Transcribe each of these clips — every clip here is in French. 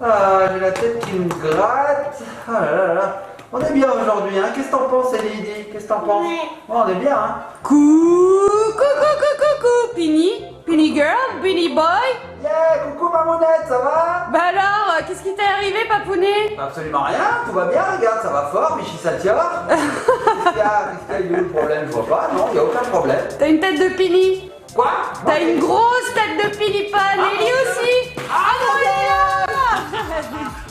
Ah, j'ai la tête qui me gratte. Ah là là là. On est bien aujourd'hui, hein. Qu'est-ce que t'en penses, Elodie? Qu'est-ce que t'en penses? Oh, on est bien, hein. Coucou, Penny girl, Penny boy. Yeah, coucou mamounette, ça va? Bah alors, qu'est-ce qui t'est arrivé, papounet? Absolument rien, tout va bien, regarde, ça va fort, Michi Satia. Qu'est-ce qu'il y a eu le problème? Je vois pas, non, il n'y a aucun problème. T'as une tête de Penny. Quoi? T'as une grosse tête de Penny Pan, et lui aussi. Ah non,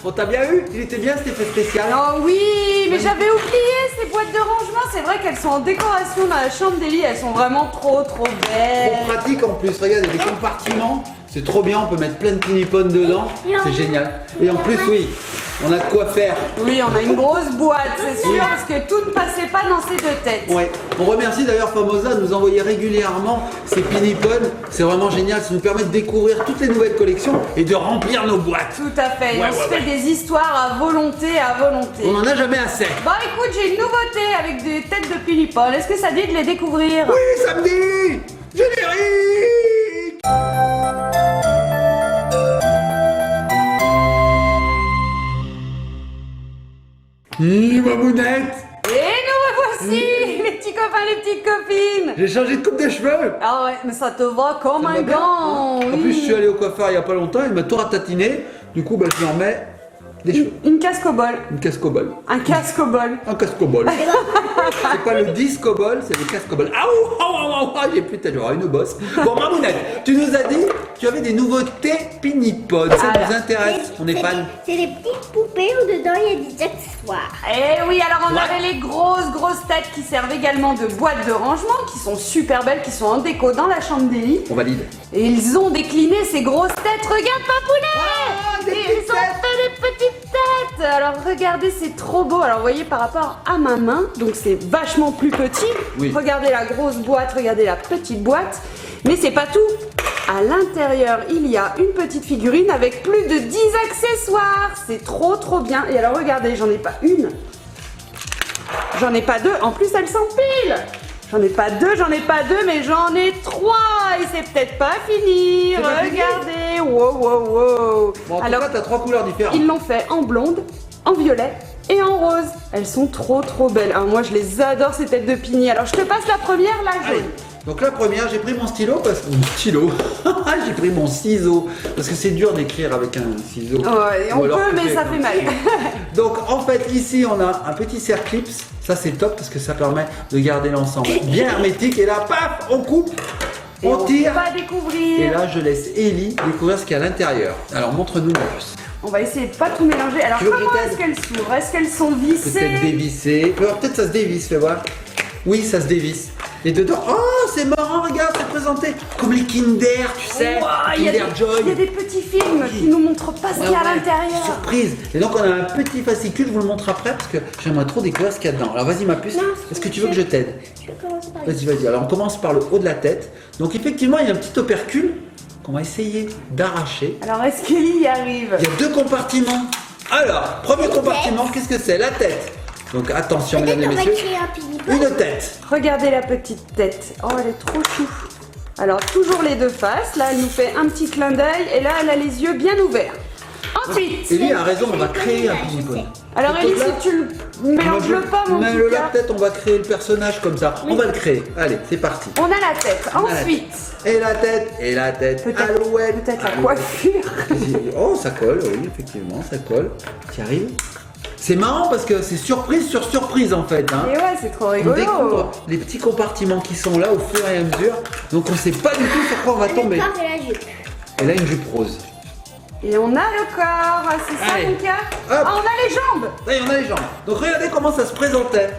On t'a bien eu? Il était bien cet effet spécial? oh oui, mais j'avais oublié ces boîtes de rangement. C'est vrai qu'elles sont en décoration dans la chambre d'Ellie. Elles sont vraiment trop belles. Trop pratique en plus, regarde, il y a des compartiments. C'est trop bien, on peut mettre plein de pinipones dedans. C'est génial. Et en plus, oui, on a de quoi faire. Oui, on a une grosse boîte, c'est sûr, parce que tout ne passait pas dans ces deux têtes. Ouais. On remercie d'ailleurs Famosa de nous envoyer régulièrement ces pinipones. C'est vraiment génial, ça nous permet de découvrir toutes les nouvelles collections et de remplir nos boîtes. Tout à fait, et on se fait des histoires à volonté. On n'en a jamais assez. Bon écoute, j'ai une nouveauté avec des têtes de Pinipol. Est-ce que ça dit de les découvrir? Oui, samedi! Générique! Mamounette! Et nous revoici, les petits copains, les petites copines. J'ai changé de coupe de cheveux! Ah ouais, mais ça te va comme Ça un va bien. gant. En plus, je suis allé au coiffeur il y a pas longtemps, il m'a tout ratatiné. Du coup, je lui en mets des cheveux. Une casque au bol. Une casque au bol. Un casque au bol. Un casque au bol. C'est pas le disque au bol, c'est le casque au bol. Ah j'ai plus de tête, j'aurai une bosse. Bon, Mamounette, tu nous as dit que tu avais des nouveautés Pinipod. Ça nous intéresse, on est fan. C'est des petites poupées où dedans il y a des accessoires. Eh oui, alors on Ouais. avait les grosses têtes qui servent également de boîtes de rangement, qui sont super belles, qui sont en déco dans la chambre d'Ellie. On valide. Et ils ont décliné ces grosses têtes. Regarde, papounet! des Et petites ils ont fait des petites têtes. Alors regardez, c'est trop beau. Alors vous voyez par rapport à ma main, donc c'est vachement plus petit. Oui. Regardez la grosse boîte, regardez la petite boîte. Mais c'est pas tout. À l'intérieur, il y a une petite figurine avec plus de 10 accessoires. C'est trop bien. Et alors regardez, j'en ai pas une. J'en ai pas deux. En plus, elles s'empilent. J'en ai pas deux, mais j'en ai trois. Et c'est peut-être pas fini. C'est pas fini. Regardez. Wow. Bon, en Alors, tout cas, t'as 3 couleurs différentes. ils l'ont fait en blonde, en violet et en rose. Elles sont trop belles. Alors moi, je les adore, ces têtes de Pini. Alors je te passe la première, la Allez. jaune. Donc la première, j'ai pris mon stylo parce que... Mon stylo. J'ai pris mon ciseau. Parce que c'est dur d'écrire avec un ciseau. Ouais, Ou on alors peut, mais couper, ça quoi. fait mal. Donc en fait ici on a un petit serre-clips, ça c'est top parce que ça permet de garder l'ensemble bien hermétique et là paf on coupe, Et on tire va découvrir. et là je laisse Ellie découvrir ce qu'il y a à l'intérieur. Alors montre-nous plus. On va essayer de pas tout mélanger. Alors Tu veux que comment je est-ce t'aide qu'elles s'ouvrent? Est-ce qu'elles sont vissées? Peut-être dévisser, peut-être ça se dévisse, fais voir. Oui ça se dévisse. Et dedans, oh c'est marrant, regarde c'est présenté comme les Kinder tu sais, Ouah, il y a Kinder Joy. des petits films qui nous montrent pas ce qu'il y a à l'intérieur. Surprise. Et donc on a un petit fascicule, je vous le montre après parce que j'aimerais trop découvrir ce qu'il y a dedans. Alors vas-y ma puce, Non, est-ce que tu veux que je t'aide? Je vais commencer par ici. Vas-y. Alors on commence par le haut de la tête. Donc effectivement, il y a un petit opercule qu'on va essayer d'arracher. Alors est-ce qu'Ellie y arrive? Il y a 2 compartiments. Alors, premier compartiment, qu'est-ce que c'est? La tête. Donc attention, mesdames et Peut-être on va messieurs. créer un Pinipod. Une tête. Regardez la petite tête. Oh, elle est trop chou. Alors, toujours les deux faces. Là, elle nous fait un petit clin d'œil. Et là, elle a les yeux bien ouverts. Ensuite. Et lui a raison, on va créer un je pinipone. Alors, Ellie, si tu le mélanges pas, mon Mais petit là, gars. peut-être on va créer le personnage comme ça. On va le créer. Allez, c'est parti. On a la tête. On a la Ensuite. Et la tête, et la tête. Alouette. Peut-être la Alouette. coiffure. Oh, ça colle, oui, effectivement, ça colle. Tu arrives? C'est marrant parce que c'est surprise sur surprise en fait. Hein. Et ouais, c'est trop On rigolo. découvre les petits compartiments qui sont là au fur et à mesure. Donc on sait pas du tout sur quoi on va tomber. Le corps et la jupe. Elle a une jupe rose. Et on a le corps. C'est ça, Allez. mon gars? Hop. Ah, on a les jambes. Là, on a les jambes. Donc regardez comment ça se présentait.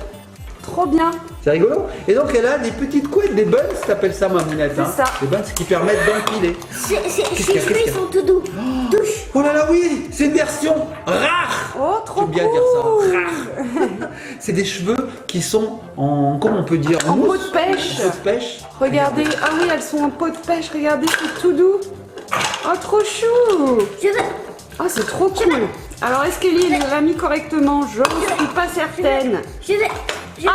Trop bien. C'est rigolo. Et donc elle a des petites couettes, des buns, t'appelles ça mamounette. C'est Hein. ça. Des buns qui permettent d'empiler. Ses qu'il y a, cheveux qu'est-ce ils qu'il y a sont tout doux. Touche. Oh là là, oui, c'est une version rare. Oh, trop J'aime bien cool. dire ça, rare. C'est des cheveux qui sont en, comment on peut dire, En peau mousse. de pêche. En peau de pêche. Regardez. Ah oui, elles sont en peau de pêche. Regardez, c'est tout doux. Oh, trop chou. Je veux. Oh, c'est trop cool. Alors, est-ce qu'Ellie l'a mis correctement? Je ne suis pas certaine. Je veux. Ah,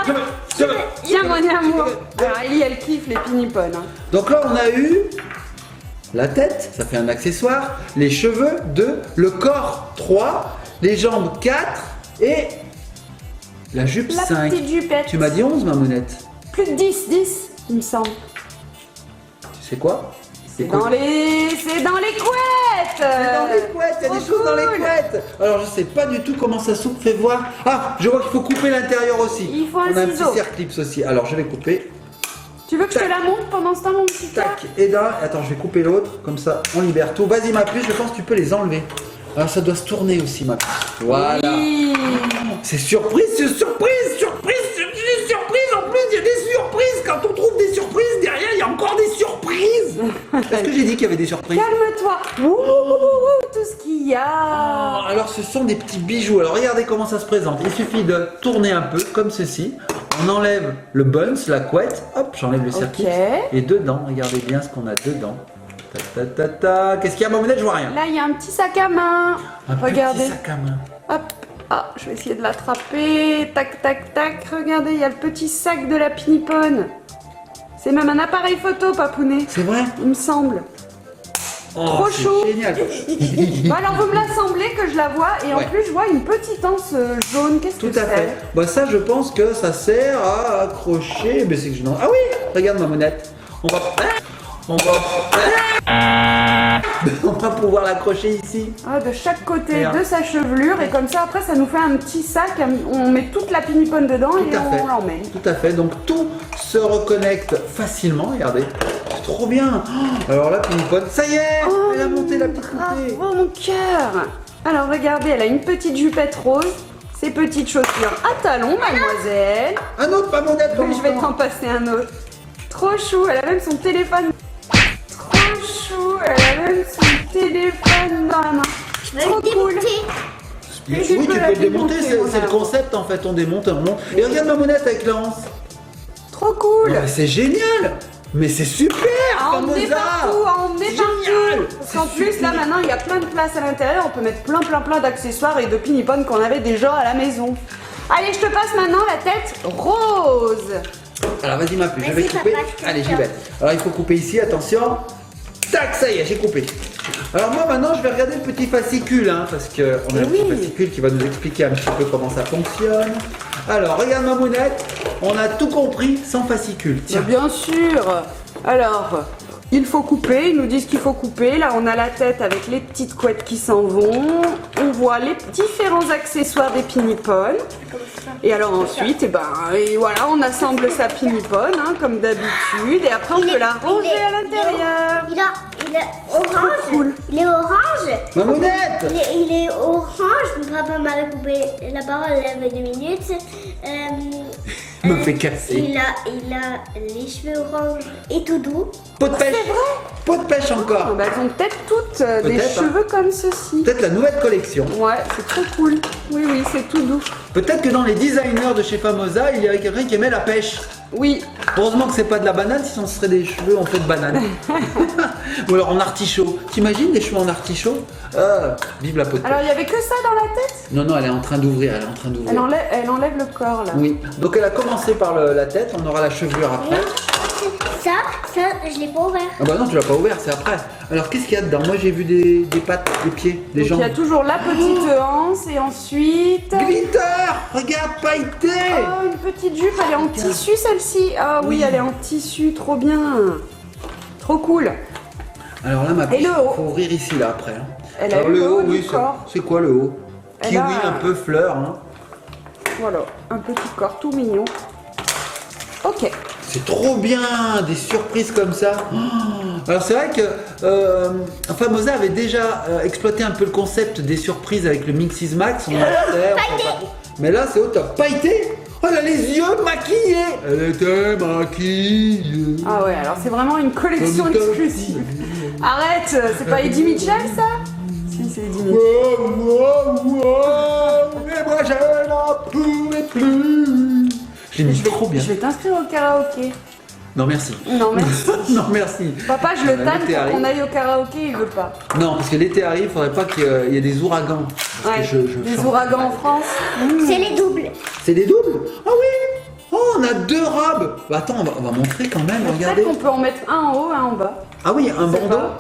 Je veux. tiens, mon amour. Alors, Ellie, elle kiffe les pinipones. Hein. Donc là, on a eu La tête, ça fait un accessoire. Les cheveux, 2. Le corps, 3. Les jambes, 4. Et la jupe, La 5. petite jupette. Tu m'as dit 11, Mamounette. Plus de 10, il me semble. Tu sais quoi? C'est dans les couettes. C'est dans les couettes, il y a des Trop choses dans les cool. couettes. Alors je sais pas du tout comment ça s'ouvre, fais voir. Ah, je vois qu'il faut couper l'intérieur aussi. Il faut un On a un ciseau. petit serre-clips aussi. Alors je vais couper. Tu veux que je te Tac. la montre pendant ce temps, mon petit cœur? Tac, et là, attends, je vais couper l'autre, comme ça on libère tout. Vas-y ma puce, je pense que tu peux les enlever. Alors ça doit se tourner aussi ma puce. Voilà. Oui. C'est surprise, c'est surprise, surprise, c'est des surprises. En plus, il y a des surprises. Quand on trouve des surprises, derrière, il y a encore des surprises. Est-ce que j'ai dit qu'il y avait des surprises? Calme-toi. Ouh, tout ce qu'il y a. Oh, alors ce sont des petits bijoux. Alors regardez comment ça se présente. Il suffit de tourner un peu comme ceci. On enlève le buns, la couette. Hop, j'enlève le circuit. Et dedans, regardez bien ce qu'on a dedans. Ta, ta, ta, ta. Qu'est-ce qu'il y a, Mamounette? Je vois rien. Là, il y a un petit sac à main. Un Regardez. petit sac à main. Hop. Ah, je vais essayer de l'attraper. Tac, tac, tac. Regardez, il y a le petit sac de la pinipone. C'est même un appareil photo, papounet. C'est vrai? Il me semble. Oh, Trop c'est chaud. Génial. Bon, alors, vous me l'assemblez que je la vois. Et en Ouais. plus, je vois une petite anse jaune. Qu'est-ce Tout que à c'est? fait. Bah ça, je pense que ça sert à accrocher. Mais c'est que je n'en. Ah oui, regarde Mamounette. On va pouvoir l'accrocher ici. Ah, de chaque côté Regarde. de sa chevelure. Et comme ça, après, ça nous fait un petit sac. On met toute la pinipone dedans Tout et à fait. on l'emmène. Tout à fait. Donc tout se reconnecte facilement. Regardez. C'est trop bien. Oh, alors là, Pinipone, ça y est, elle a monté la petite poupée. Bravo, mon cœur. Alors, regardez, elle a une petite jupette rose. Ses petites chaussures à talons, mademoiselle. Un autre Mamounette. Je vais t'en passer un autre. Trop chou, elle a même son téléphone. Trop chou, elle a même son téléphone dans la main. Trop cool. Oui, tu tu peux peux la le démonter, démonter, mon c'est le amour. concept en fait. On démonte, on monte. Et regarde Mamounette avec la hanse. Trop cool. Ouais, c'est génial. Mais c'est super. À emmener Famosa. partout, à emmener C'est partout. génial. Parce C'est qu'en plus, là super. maintenant, il y a plein de place à l'intérieur. On peut mettre plein d'accessoires et de pinipones qu'on avait déjà à la maison. Allez, je te passe maintenant la tête rose. Alors vas-y ma puce, je vais Vas-y, couper. papa, je te Allez, j'y tiens. vais. Alors il faut couper ici, attention. Tac, ça y est, j'ai coupé. Alors moi maintenant je vais regarder le petit fascicule, hein, parce qu'on a un Oui. petit fascicule qui va nous expliquer un petit peu comment ça fonctionne. Alors regarde Mamounette, on a tout compris sans fascicule. Mais Tiens, bien sûr. Alors, il faut couper. Ils nous disent qu'il faut couper. Là, on a la tête avec les petites couettes qui s'en vont. On voit les différents accessoires des pinipones. Et alors ensuite, et voilà, on assemble sa pinipone, hein, comme d'habitude. Et après, on peut la ranger à l'intérieur. Il est orange. Cool. Il est orange. Mamounette. Il est orange. Papa m'a coupé la parole il y avait 2 minutes. Me fait casser. Il a les cheveux oranges et tout doux. Pot de pêche. Pot de pêche Ah, encore. bah, elles ont peut-être toutes des Peut-être, hein. cheveux comme ceci. Peut-être la nouvelle collection. Ouais, c'est trop cool. Oui, c'est tout doux. Peut-être que dans les designers de chez Famosa, il y avait quelqu'un qui aimait la pêche. Oui, Heureusement que c'est pas de la banane, sinon ce serait des cheveux en fait de banane. Ou alors en artichaut. T'imagines des cheveux en artichaut? Vive la peau de alors il y avait que ça dans la tête. Non, non, elle est en train d'ouvrir, elle est en train d'ouvrir. Elle enlève le corps là. Oui, donc elle a commencé par la tête, on aura la chevelure après. Ça, je l'ai pas ouvert. Ah bah non, tu l'as pas ouvert, c'est après. Alors qu'est-ce qu'il y a dedans? Moi j'ai vu des pattes, des pieds, des Donc il jambes. y a toujours la petite anse et ensuite. Glitter. Regarde, pailleté. Oh, une petite jupe, elle est en tissu celle-ci. Ah oui, Oui. elle est en tissu, trop bien. Trop cool. Alors là, ma Et puce, le haut. faut ouvrir ici là après. Hein. Elle a Alors, eu le haut du oui, corps. c'est quoi le haut? Elle Kiwi a- un peu fleur. Hein. Voilà, un petit corps tout mignon. Ok. C'est trop bien, des surprises comme ça. Oh. Alors c'est vrai que Famosa avait déjà exploité un peu le concept des surprises avec le Mixis Max. On a fait, mais là c'est au top. Pailleté. Oh, elle a les yeux maquillés. Elle était maquillée. Ah ouais, alors c'est vraiment une collection Comme exclusive. Arrête, c'est pas Eddie Mitchell ça? Si, c'est Eddie Mitchell. Mais moi je n'en pouvais plus. Je l'ai mis trop bien. Je vais t'inscrire au karaoké. Non merci. Non, merci. Non merci. Papa, je le tanne L'été pour arrive. qu'on aille au karaoké, il veut pas. Non, parce que l'été arrive, il faudrait pas qu'il y ait des ouragans. Parce Ouais, que je des chante. ouragans en France. C'est les doubles. C'est des doubles? Ah oui! Oh, on a 2 robes! Bah attends, on va montrer quand même, Peut-être regardez. qu'on peut en mettre un en haut, un en bas. Ah oui, un sais bandeau. pas.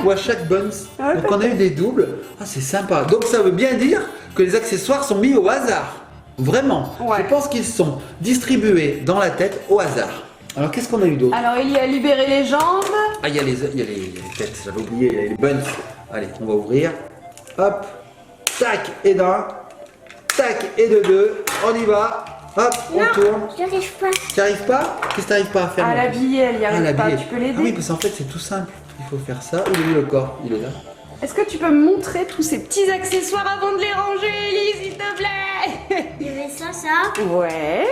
ou à chaque buns. Donc on a eu des doubles. Ah, c'est sympa. Donc ça veut bien dire que les accessoires sont mis au hasard. Vraiment. Ouais. Je pense qu'ils sont distribués dans la tête au hasard. Alors qu'est-ce qu'on a eu d'autre? Alors il y a libéré les jambes. Ah, il y a les têtes, j'avais oublié, il y a les buns. Allez, on va ouvrir. Hop, tac et d'un, tac et de deux. On y va. Hop, on tourne. Je n'arrive pas. Tu arrives pas? Qu'est-ce que tu n'arrives pas à faire? À moi l'habiller, elle y arrive pas. l'habiller. Tu peux Ah oui, l'aider. parce qu'en fait c'est tout simple. Il faut faire ça. Où est le corps? Il est là. Est-ce que tu peux me montrer tous ces petits accessoires avant de les ranger, Ellie, s'il te plaît? Il y avait ça, Ouais.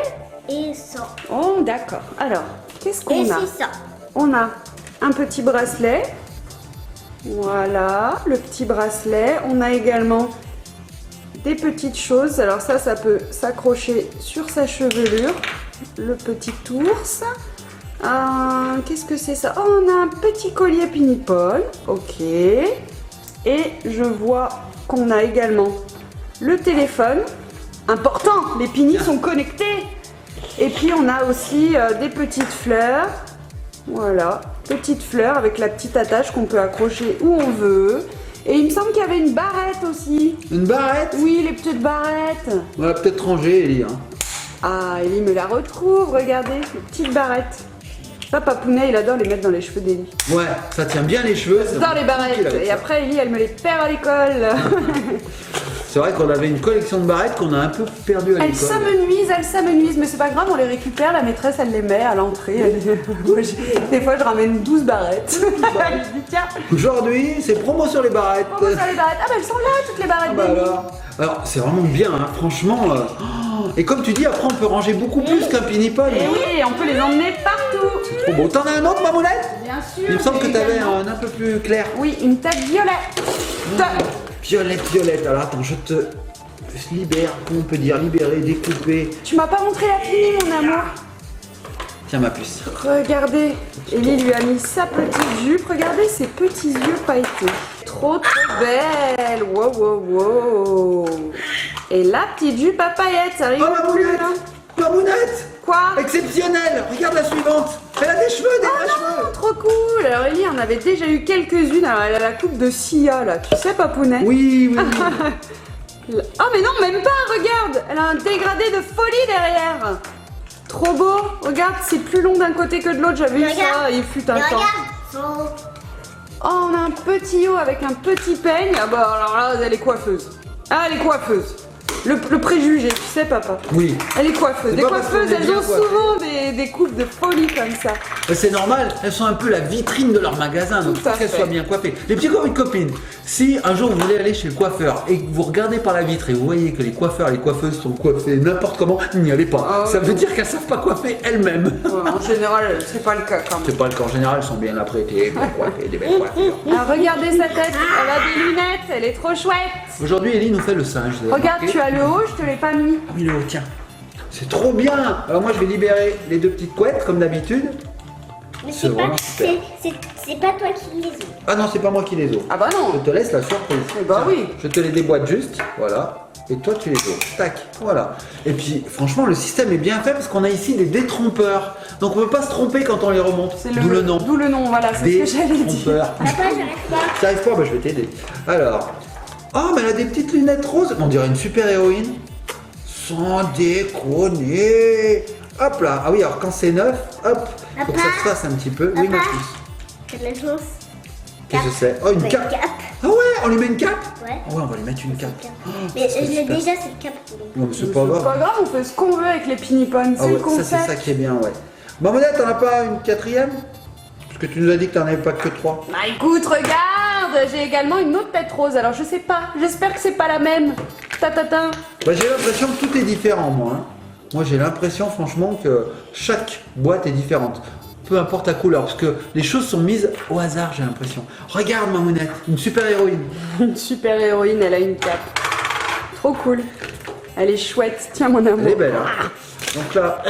et ça. Oh, d'accord. Alors, qu'est-ce Et qu'on a? c'est ça. On a un petit bracelet. Voilà, le petit bracelet. On a également des petites choses. Alors ça peut s'accrocher sur sa chevelure. Le petit ours. Qu'est-ce que c'est ça? Oh, on a un petit collier pinipole. Ok. Et je vois qu'on a également le téléphone. Important, les pinis sont connectés. Et puis on a aussi des petites fleurs. Voilà, petites fleurs avec la petite attache qu'on peut accrocher où on veut. Et il me semble qu'il y avait une barrette aussi. Une barrette? Oui, les petites barrettes. On va peut-être ranger, Ellie. Hein. Ah, Ellie me la retrouve, regardez, les petites barrettes. Ça, Papounet, il adore les mettre dans les cheveux d'Ellie. Ouais, ça tient bien les cheveux. ça Dans fait les tranquille barrettes. avec Et ça. après, Ellie, elle me les perd à l'école. C'est vrai qu'on avait une collection de barrettes qu'on a un peu perdu à Elles l'école. s'amenuisent, mais c'est pas grave, on les récupère, la maîtresse elle les met à l'entrée. Moi, des fois je ramène 12 barrettes. Je dis tiens, Aujourd'hui, c'est promo sur les barrettes. comment ça les barrettes? Ah bah elles sont là toutes les barrettes Ah bah d'Ellie. alors, c'est vraiment bien, hein, franchement. Oh, et comme tu dis, après on peut ranger beaucoup plus qu'un pinipole. Et oui, on peut les emmener partout. Trop beau. T'en as un autre, Mamoulette? Bien sûr. Il me semble que j'ai t'avais également- un peu plus clair. Oui, une tête violette. Violette. Alors attends, je te libère, comment on peut dire, libérer, découper. Tu m'as pas montré la fille, mon amour. Tiens ma puce. Regardez, Ellie lui a mis sa petite jupe. Regardez ses petits yeux pailletés. Trop belle. Wow. Et la petite jupe à paillettes, ça Oh rigole plus, Mamoulette! hein. Mamoulette! Quoi? Exceptionnel! Regarde la suivante! Elle a des cheveux, des vrais cheveux! Oh, trop cool. Alors Ellie en avait déjà eu quelques-unes. Alors elle a la coupe de Sia là, tu sais Papounet? Oui. Oh mais non, même pas, regarde. Elle a un dégradé de folie derrière. Trop beau. Regarde, c'est plus long d'un côté que de l'autre. J'avais eu ça, Regarde. il fut un Et temps. regarde. Oh, on a un petit haut avec un petit peigne. Ah bah alors là, elle est coiffeuse. Ah, elle est coiffeuse. Le préjugé, tu sais papa. Oui. Elle est coiffeuse. C'est Les pas parce coiffeuses, qu'on est elles bien ont coiffées. souvent des coupes de folie comme ça. Mais c'est normal, elles sont un peu la vitrine de leur magasin, donc il Tout faut à qu'elles fait. soient bien coiffées. Les petits copains et copines, si un jour vous voulez aller chez le coiffeur et que vous regardez par la vitre et vous voyez que les coiffeurs et les coiffeuses sont coiffés n'importe comment, n'y allez pas. Ah Ça oui. veut dire qu'elles savent pas coiffer elles-mêmes. Ouais, en général, c'est pas le cas quand même. C'est pas le cas en général, elles sont bien apprêtées, bien coiffées, des belles coiffures. Alors regardez sa tête, elle a des lunettes, elle est trop chouette. Aujourd'hui, Ellie nous fait le singe. vous avez Regarde, remarqué tu as le haut, je te l'ai pas mis. Ah oui, le haut, tiens. C'est trop bien. Alors moi, je vais libérer les deux petites couettes, comme d'habitude. Mais C'est c'est pas, vraiment super. c'est pas toi qui les as. Ah non, c'est pas moi qui les ouvre. Ah bah Je non. te laisse la surprise. Eh bah Tiens, oui. Je te les déboîte juste, voilà. Et toi, tu les ouvres. Tac, voilà. Et puis, franchement, le système est bien fait parce qu'on a ici des détrompeurs. Donc, on ne peut pas se tromper quand on les remonte. C'est D'où le nom. D'où le nom, voilà, c'est ce que j'allais dire. Détrompeurs. Papa, j'arrive pas. T'arrives pas? Bah, je vais t'aider. Alors. Oh, mais elle a des petites lunettes roses. On dirait une super héroïne. Sans déconner. Hop là. Ah oui, alors quand c'est neuf, hop. Faut que ça se fasse un petit peu. Oui, ma Papa. puce. C'est la chose. Qu'est-ce que c'est? Oh, une Ouais, cape. cape. Ah ouais, on lui met une cape? Ouais. Ah ouais, on va lui mettre une cape. Oh, Mais ça serait j'ai super. déjà cette cape. Non, mais c'est C'est pas grave. pas grave, on fait ce qu'on veut avec les pinipones, Ah c'est ouais, le ça concept. c'est ça qui est bien, ouais. Mamonette, t'en as pas une quatrième? Parce que tu nous as dit que t'en avais pas que trois. Bah écoute, regarde, j'ai également une autre tête rose, alors je sais pas, j'espère que c'est pas la même. Tatata. Bah, j'ai l'impression que tout est différent, moi. Hein. Moi, j'ai l'impression, franchement, que chaque boîte est différente. Peu importe la couleur, parce que les choses sont mises au hasard, j'ai l'impression. Regarde, Mamonette, une super héroïne. Une super héroïne, elle a une cape. Trop cool. Elle est chouette, tiens mon amour. Elle est belle, hein. Donc là,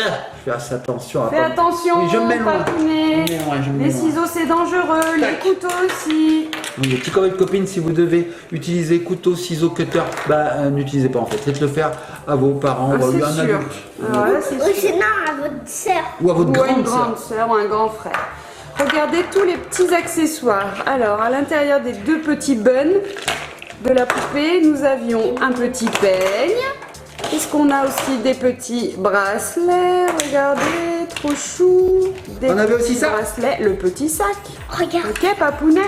je fais attention à Fais pas- attention, Oui, je me mets loin. Papounet. Je me mets loin, je me mets Les loin. ciseaux c'est dangereux, les Tac. couteaux aussi. Oui, les petits copains et copines, si vous devez utiliser couteau, ciseaux, cutter, bah n'utilisez pas en fait. Faites-le faire à vos parents Ah, ou à c'est un sûr. adulte. Ah ouais, c'est Ou sûr. sinon à votre sœur. Ou à votre Ou à une grande sœur. grande sœur ou un grand frère. Regardez tous les petits accessoires. Alors, à l'intérieur des deux petits buns de la poupée, nous avions un petit peigne. Est-ce qu'on a aussi des petits bracelets? Regardez, trop chou. Des On avait petits aussi ça? bracelets, le petit sac. Regarde. Ok, papounet.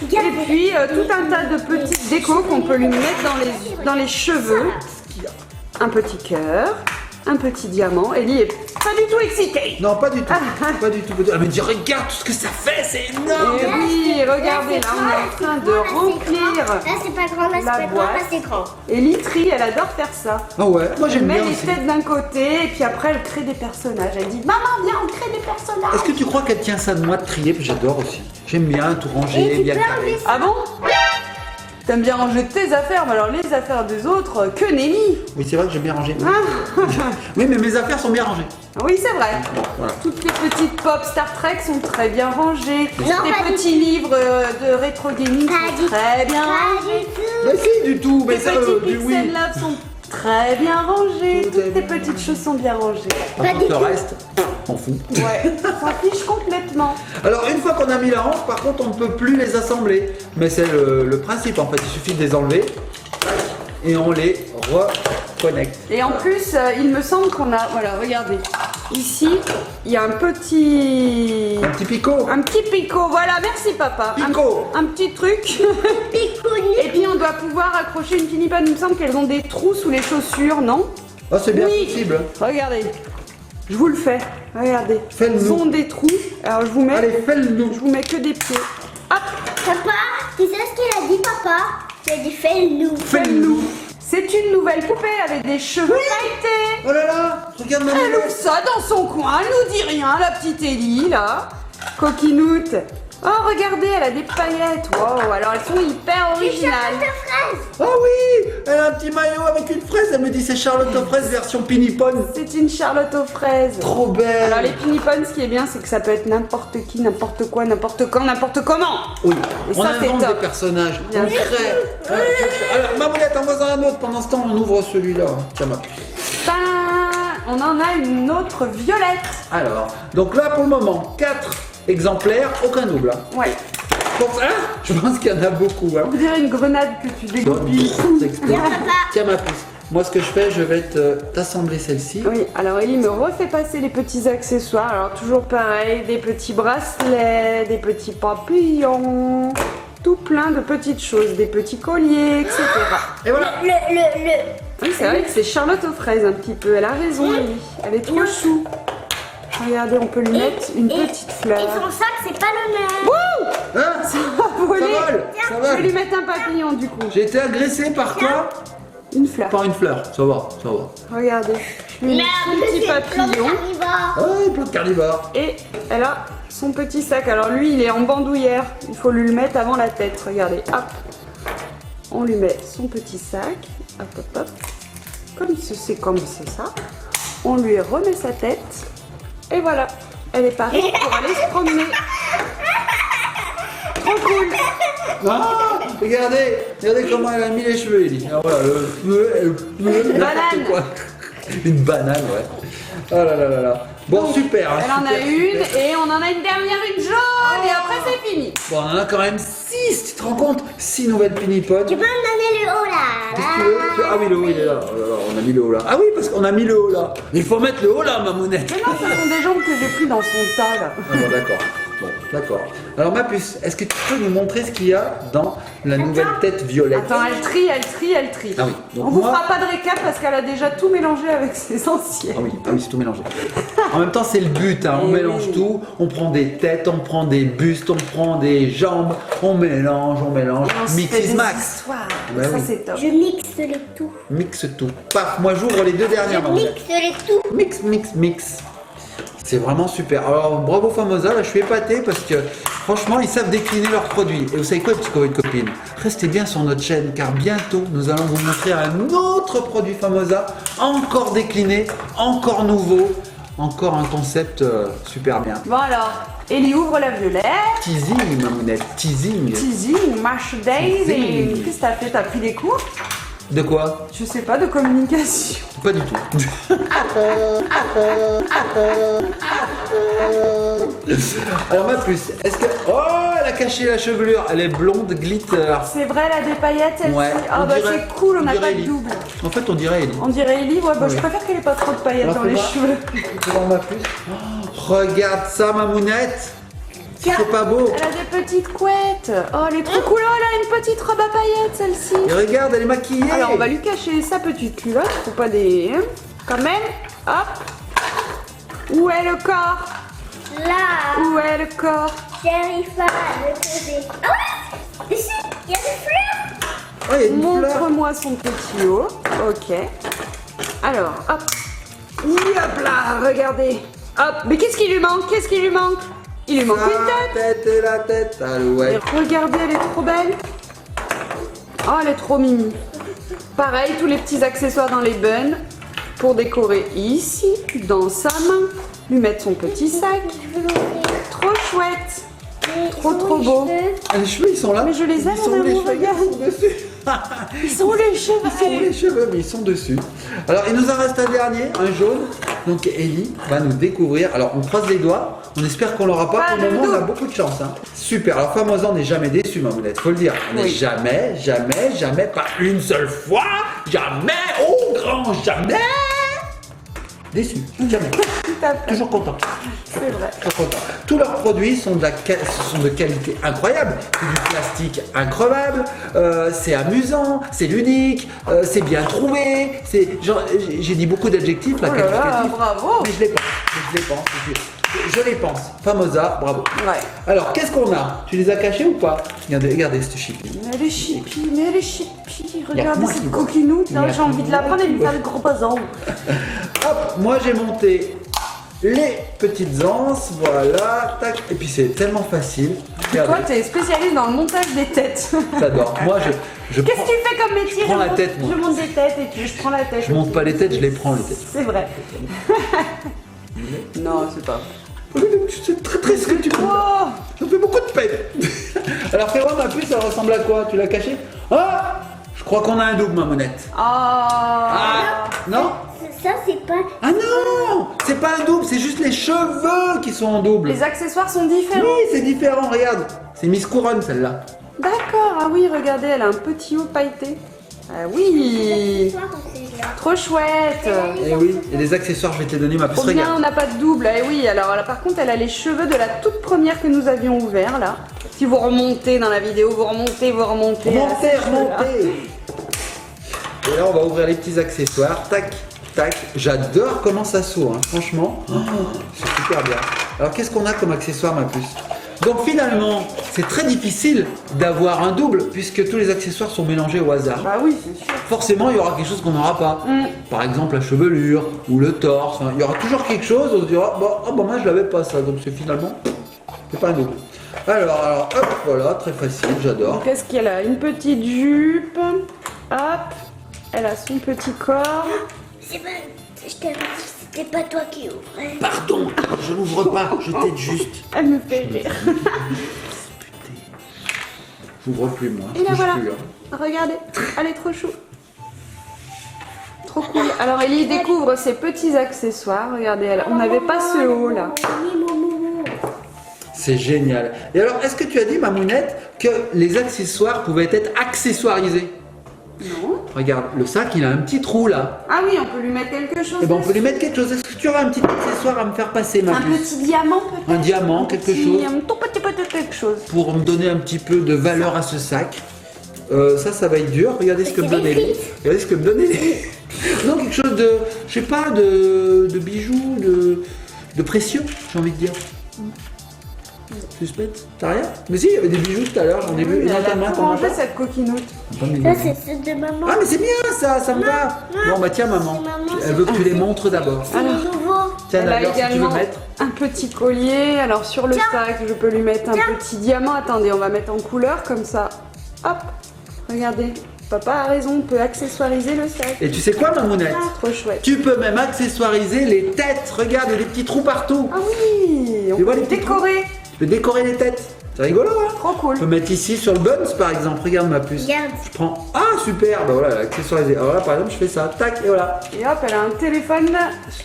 Regarde. Et puis tout un tas de petites décos qu'on peut lui mettre dans les cheveux. Un petit cœur, un petit diamant. Ellie est pas du tout excitée. Non, pas du tout. Pas du tout. Ah, mais dis, regarde tout ce que ça fait, c'est énorme. Et oui, regardez, là on est en train de remplir. Là c'est pas grand, là c'est la pas grand, boîte. là c'est grand. Ellie trie, elle adore faire ça. Ah ouais, moi Elle j'aime met bien les aussi. têtes d'un côté et puis après elle crée des personnages. Elle dit maman viens on crée des personnages. Est-ce que tu crois qu'elle tient ça de moi de trier? Puis j'adore aussi. J'aime bien tout ranger, Et tu bien peux carré. enlever ça. Ah bon? T'aimes bien ranger tes affaires, mais alors les affaires des autres, que nenni. Oui, c'est vrai que j'aime bien ranger. Ah. Oui, mais mes affaires sont bien rangées. Oui c'est vrai. Voilà. Toutes les petites pop Star Trek sont très bien rangées. Non, Les pas du petits livres de rétro gaming Pas sont du très bien Pas rangés. du tout. Mais si, du tout. Mais Les ça, petits du oui. Pixel Lab sont très bien rangés. Tout est Toutes les bien petites choses sont bien rangées. Par Pas contre, du le tout. reste, on fout. Ouais, on s'en fiche complètement. Alors, une fois qu'on a mis la hanche, par contre, on ne peut plus les assembler. Mais c'est le principe, en fait. Il suffit de les enlever. Et on les reconnecte. Et en plus, il me semble qu'on a... Voilà, regardez. Ici, il y a un petit... Un petit picot. Un petit picot, voilà, merci papa. Picot. Un petit truc. Picouni. Et puis on doit pouvoir accrocher une pinipane. Il me semble qu'elles ont des trous sous les chaussures, non? Ah, c'est bien Oui. possible. Regardez. Je vous le fais. Regardez. Fais-le Ils nous. ont des trous. Alors je vous mets... Allez, fais-le-nous. Je vous mets que des pieds. Hop. Papa, tu sais ce qu'il a dit, papa? Il a dit fais-le-nous. Fais-le-nous. C'est une nouvelle poupée avec des cheveux pailletés. Oh là là, regarde ma Elle nouvelle. ouvre ça dans son coin, elle nous dit rien, la petite Ellie, là. Coquinoute. Oh, regardez, elle a des paillettes. Wow, alors elles sont hyper Charlotte originales. fraise. Ah oui, elle a un petit maillot avec une fraise. Elle me dit c'est Charlotte aux fraises version pinipone. C'est une Charlotte aux fraises. Trop belle. Alors les pinipones, ce qui est bien, c'est que ça peut être n'importe qui, n'importe quoi, n'importe quand, n'importe comment. Oui, Et on ça, c'est invente top. des personnages. Bien On crée. Alors, Mamoulette, envoie un autre. Pendant ce temps, on ouvre celui-là. Tiens, ma puce. Ben, on en a une autre violette. Alors, donc là, pour le moment, 4 exemplaires, aucun double. Hein. Ouais, Pour ça, je pense qu'il y en a beaucoup. Hein. on dirait une grenade que tu dégoupilles. Ça explose. Tiens, ma puce. Moi, ce que je fais, je vais t'assembler celle-ci. Oui, alors Ellie me refait passer les petits accessoires. Alors toujours pareil, des petits bracelets, des petits papillons, tout plein de petites choses, des petits colliers, etc. Et voilà. Oui, c'est vrai que c'est Charlotte aux fraises un petit peu. Elle a raison, Ellie. Elle est trop chou. Regardez, on peut lui mettre une petite fleur. Et son sac, c'est pas le même. Wouh! Hein Ça va voler. Ça vole, ça Je vais vole. lui mettre un papillon du coup. J'ai été agressé par quoi? Une fleur. Par une fleur. Ça va, ça va. Regardez. Je lui mets son petit papillon. Ah, une plante carnivore. Et elle a son petit sac. Alors lui, il est en bandoulière. Il faut lui le mettre avant la tête. Regardez, hop. On lui met son petit sac. Hop, hop, hop. Comme c'est comme ça. On lui remet sa tête. Et voilà. Elle est partie pour aller se promener. Trop cool. Ah, regardez comment elle a mis les cheveux, Ellie. Alors voilà, banane. quoi. Une banane, ouais. Oh là là là là. Bon, super. hein, Elle en a super, une super. et on en a une dernière, une jaune. Et après, c'est fini. Bon, on en a quand même 6, tu te rends compte? 6 nouvelles pinipodes. Tu peux me donner le haut là. Qu'est-ce que tu veux? Ah oui, le haut, il est là. Oh là là, on a mis le haut là. Ah oui, parce qu'on a mis le haut là. Il faut mettre le haut là, Mamounette. Mais non, ce sont des jambes que j'ai pris dans son tas là. Ah bon, d'accord. Bon, d'accord. Alors, ma puce, est-ce que tu peux nous montrer ce qu'il y a dans la nouvelle tête violette? Attends, elle trie, elle trie, elle trie. Ah oui, donc On vous moi- fera pas de récap parce qu'elle a déjà tout mélangé avec ses anciennes. Ah oui, c'est tout mélangé. En même temps, c'est le but, hein, on Eh mélange oui. tout. On prend des têtes, on prend des bustes, on prend des jambes, on mélange, On se Mix fait is des max. histoires. Bah Ça, oui. c'est top. Je mixe le tout. Mixe tout. Paf, moi j'ouvre les deux dernières. Je Mamounette. mixe le tout. Mix, mix, mix. C'est vraiment super. Alors bravo Famosa, là je suis épaté parce que franchement ils savent décliner leurs produits. Et vous savez quoi, petits copains et copines? Restez bien sur notre chaîne car bientôt nous allons vous montrer un autre produit Famosa, encore décliné, encore nouveau, encore un concept super bien. Bon alors, Ellie ouvre la violette. Teasing, Mamounette, teasing. Teasing, mash daisy. Teasing. Qu'est-ce que t'as fait? T'as pris des cours? De quoi? Je sais pas, de communication. Pas du tout. Alors ma puce, est-ce que... Oh, elle a caché la chevelure. Elle est blonde, glitter. C'est vrai, elle a des paillettes, elle Ouais, aussi. Ah on bah dirait- c'est cool, on n'a dirait pas de Ellie. double. En fait, on dirait Ellie. On dirait Ellie, ouais, bah je Oui. préfère qu'elle ait pas trop de paillettes Alors, dans les fais voir. cheveux. Tu vois ma puce. Oh, regarde ça, Mamounette. C'est pas beau. Elle a des petites couettes. Oh, elle est trop cool. Oh, elle a une petite robe à paillettes, celle-ci. Et regarde, elle est maquillée. Alors, on va lui cacher sa petite culotte. Faut pas des... hein, quand même. Hop. Où est le corps? Là, Où est le corps? j'arrive pas à le poser. Ah, ici, il y a des fleurs. Oh, il y a une fleur. Montre-moi son petit haut. Ok. Alors, hop. Hop là, regardez. Hop. Mais qu'est-ce qui lui manque? Qu'est-ce qui lui manque? Il lui manque une tête. tête et la tête. Et Alouette. regardez, elle est trop belle. Oh, elle est trop mimi. Pareil, tous les petits accessoires dans les buns pour décorer ici, dans sa main. Lui mettre son petit sac. Je veux l'ouvrir. Trop chouette. Mais Trop, ils sont trop les beau. cheveux. Ah, les cheveux, ils sont là. Mais je les aime, Ils sont mon où, les amour, cheveux? regarde. Ils sont dessus. Ils sont où les cheveux? Ils sont où, les cheveux, mais ils sont dessus. Alors, il nous en reste un dernier, un jaune. Donc, Ellie va nous découvrir. Alors, on croise les doigts. On espère qu'on l'aura pas. Pas Pour le de moment, on a doute. beaucoup de chance. Hein. Super. Alors, Famosa, on n'est jamais déçu, Mamounette. Faut le dire. On n'est Oui. jamais, pas une seule fois. Jamais, au grand jamais. Déçu. Jamais. Tout à fait. Toujours content. C'est vrai. Toujours content. Tous leurs produits sont sont de qualité incroyable. C'est du plastique increvable. C'est amusant. C'est ludique. C'est bien trouvé. J'ai dit beaucoup d'adjectifs là, Oh là là, qualificatifs. bravo. Mais je les pense. Je les pense. Je les pense. Famosa, bravo. Ouais. Alors, qu'est-ce qu'on a? Tu les as cachés ou pas? Regardez cette chippie. Mais elle est chippie, mais elle est chippie. Regarde, Regardez moi, cette tu vois. coquinoute là, Regarde, j'ai envie de la prendre et lui faire le gros bazan. Hop, moi j'ai monté les petites anses, voilà, tac, et puis c'est tellement facile. Toi, Regardez, t'es spécialiste dans le montage des têtes. j'adore. Moi je Qu'est-ce prends, que tu fais comme métier? prends la monte- tête, moi. Je monte des têtes et puis je prends la tête. je monte pas les têtes, je les prends les têtes. C'est vrai. Non, c'est pas vrai. C'est très très ce que tu fais. Oh, Ça me fait beaucoup de peine. Alors fais-moi ma puce, ça ressemble à quoi? Tu l'as caché? Ah, je crois qu'on a un double, ma monette. Ah, non? Ça, c'est pas. Ah non, c'est pas un double, c'est juste les cheveux qui sont en double. les accessoires sont différents. Oui, c'est différent, regarde. C'est Miss Couronne celle-là. D'accord, ah oui, regardez, elle a un petit haut pailleté. Ah oui, Toi, comme c'est là. trop chouette. Eh oui, et les accessoires, je vais te les donner, ma puce, Trop bien, regarde. on n'a pas de double. Eh oui, alors là, par contre, elle a les cheveux de la toute première que nous avions ouvert là. Si vous remontez dans la vidéo, vous remontez. Remontez, remontez. Et là, on va ouvrir les petits accessoires. Tac, tac. J'adore comment ça s'ouvre, hein. Franchement. Oh, c'est super bien. Alors, qu'est-ce qu'on a comme accessoire, ma puce? Donc, finalement, c'est très difficile d'avoir un double puisque tous les accessoires sont mélangés au hasard. Bah oui, c'est sûr. Forcément, il y aura quelque chose qu'on n'aura pas. Par exemple, la chevelure ou le torse. Il y aura toujours quelque chose. On se dira, bon, moi, je l'avais pas ça. Donc, c'est finalement, c'est pas un double. Alors, hop, voilà, très facile, j'adore. Qu'est-ce qu'elle a? Une petite jupe. Hop. Elle a son petit corps. C'est pas. Je t'avais dit, c'était pas toi qui ouvrais. Pardon, je n'ouvre pas, je t'aide juste. Elle me fait rire. J'ouvre plus moi, je Et la touche voilà. plus. Hein. Regardez, elle est trop chou. Trop cool. Alors Ellie découvre ses petits accessoires. Regardez, on n'avait pas ce haut là. C'est génial. Et alors, est-ce que tu as dit, Mamounette, que les accessoires pouvaient être accessoirisés? Non. Regarde, le sac, il a un petit trou là. Ah oui, on peut lui mettre quelque chose. Et ben, on peut dessus. lui mettre quelque chose. Est-ce que tu auras un petit accessoire à me faire passer, ma Un puce? petit diamant peut-être. Un diamant, quelque chose. Un tout petit quelque chose. Pour me donner un petit peu de valeur à ce sac. Ça va être dur. Regardez ce que me C'est donne des Ellie. Regardez ce que me donne Ellie. Non, quelque chose de, je sais pas, de bijoux, de précieux, j'ai envie de dire. Suspense, t'as rien? Mais si, il y avait des bijoux tout à l'heure, j'en ai vu. Elle Non, a t'en as, tout t'en as rangé pas. cette coquinoute. Pas mes Ça, bijoux. c'est celle de maman. Ah, mais c'est bien ça me va. Bon, bah tiens, maman. C'est maman, Elle veut que tu les montres d'abord. C'est mon nouveau. Tiens, Elle a Nadia, si tu veux également mettre. un petit collier. Alors sur le sac, je peux lui mettre un petit diamant. Attendez, on va mettre en couleur comme ça. Hop, regardez. Papa a raison, on peut accessoiriser le sac. Et tu sais quoi, Mamounette? Trop chouette. Tu peux même accessoiriser les têtes. Regarde, il y a des petits trous partout. Ah oui, on Tu vois peut les petits décorer. Tu peux décorer les têtes. C'est rigolo, hein? Trop cool. On peut mettre ici sur le buns, par exemple. Regarde ma puce. Regarde. Je prends. Ah, super, bah voilà, accessoirisé. Alors là, par exemple, je fais ça, tac, et voilà. Et hop, elle a un téléphone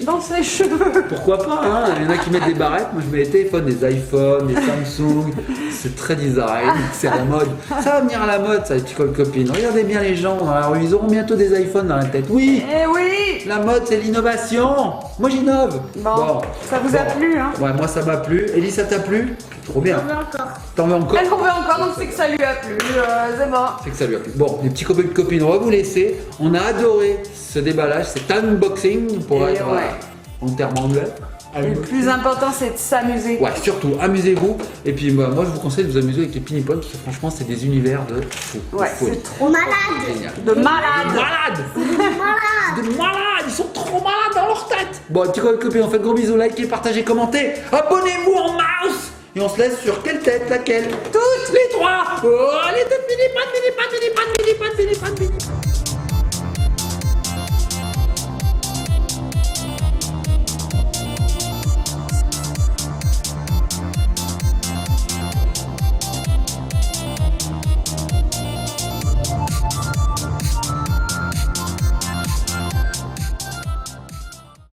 dans ses cheveux. Pourquoi pas, hein? Il y en a qui mettent des barrettes, moi je mets des téléphones, des iPhones, des Samsung. C'est très design, c'est à la mode. Ça va venir à la mode, ça, les petits copines. Regardez bien les gens dans la rue, ils auront bientôt des iPhones dans la tête. Oui, Eh oui. la mode, c'est l'innovation. Moi, j'innove. Bon, ça vous a plu, hein? Ouais, moi, ça m'a plu. Ellie, ça t'a plu? Trop bien. On va encore. T'en veux encore? Elle en veut encore, donc c'est que ça lui a plu. C'est bon. C'est que ça lui a plu. Bon, les petits copains et copines, on va vous laisser. On a adoré ce déballage, cet unboxing pour Et être ouais. en termes anglais. Et le plus important, c'est de s'amuser. Ouais, surtout, amusez-vous. Et puis, moi, je vous conseille de vous amuser avec les Pinipones parce que franchement, c'est des univers de fou. Ouais, de folie. c'est trop Malade. Génial. de malade. Malades! Malade. De malades! Ils sont trop malades dans leur tête! Bon, petits copains et copines, on fait de gros bisous, likez, partagez, commentez. Abonnez-vous en mouse! Et on se laisse sur quelle tête? Laquelle? Toutes les trois! Oh, allez, toutes Pinipones, Pinipones, Pinipones, Pinipones, Pinipones, Pinipones.